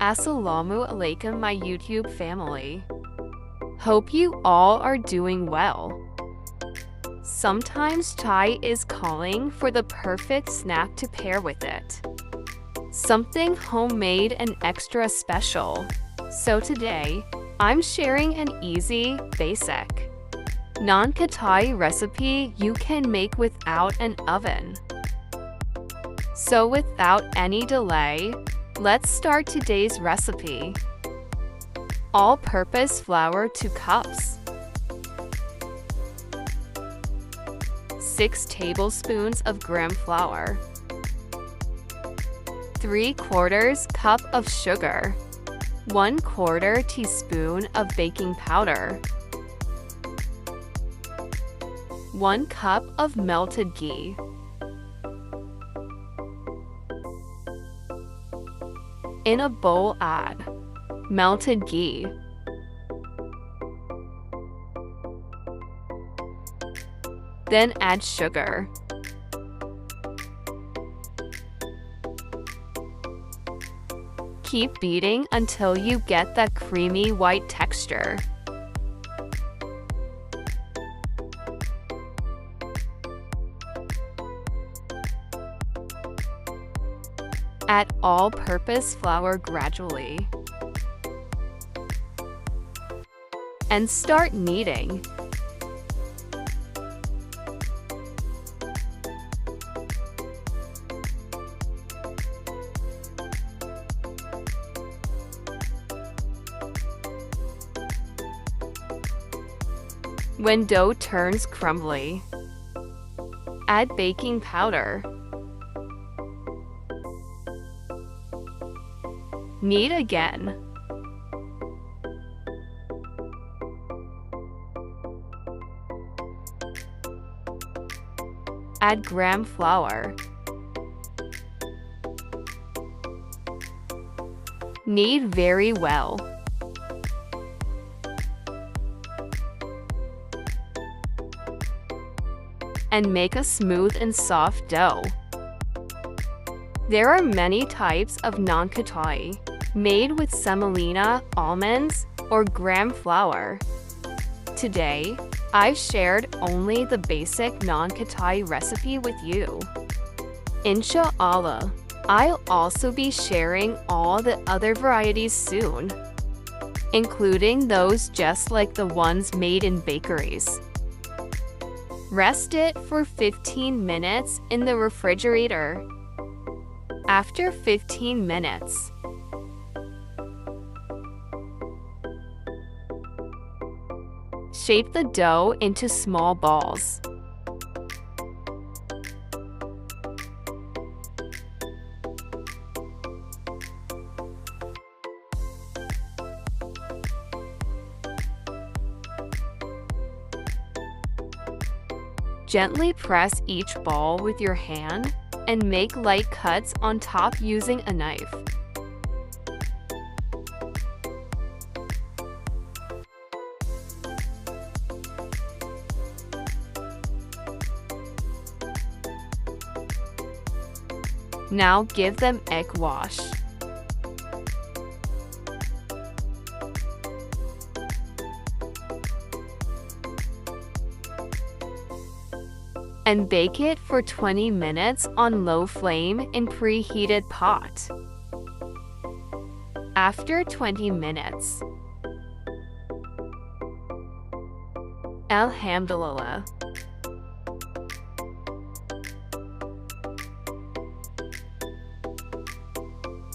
Assalamu alaikum, my YouTube family. Hope you all are doing well. Sometimes chai is calling for the perfect snack to pair with it. Something homemade and extra special. So today, I'm sharing an easy, basic Naan Khatai recipe you can make without an oven. So without any delay, let's start today's recipe. All-purpose flour 2 cups. 6 tablespoons of gram flour. 3/4 cup of sugar. 1/4 teaspoon of baking powder. 1 cup of melted ghee. In a bowl, add melted ghee, then add sugar. Keep beating until you get that creamy white texture. Add all-purpose flour gradually. And start kneading. When dough turns crumbly, add baking powder. Knead again. Add gram flour. Knead very well. And make a smooth and soft dough. There are many types of Naan Khatai, made with semolina, almonds, or gram flour. Today, I've shared only the basic Naan Khatai recipe with you. Inshallah, I'll also be sharing all the other varieties soon, including those just like the ones made in bakeries. Rest it for 15 minutes in the refrigerator. After 15 minutes, shape the dough into small balls. Gently press each ball with your hand and make light cuts on top using a knife. Now give them egg wash. And bake it for 20 minutes on low flame in preheated pot. After 20 minutes, Alhamdulillah.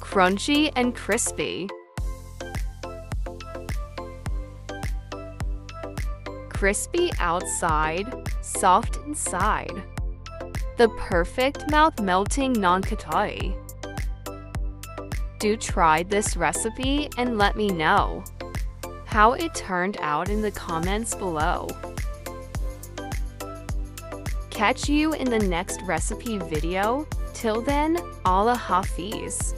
Crunchy and crispy. Crispy outside, soft inside. The perfect mouth-melting Naan Khatai. Do try this recipe and let me know how it turned out in the comments below. Catch you in the next recipe video. Till then, Allah Hafiz.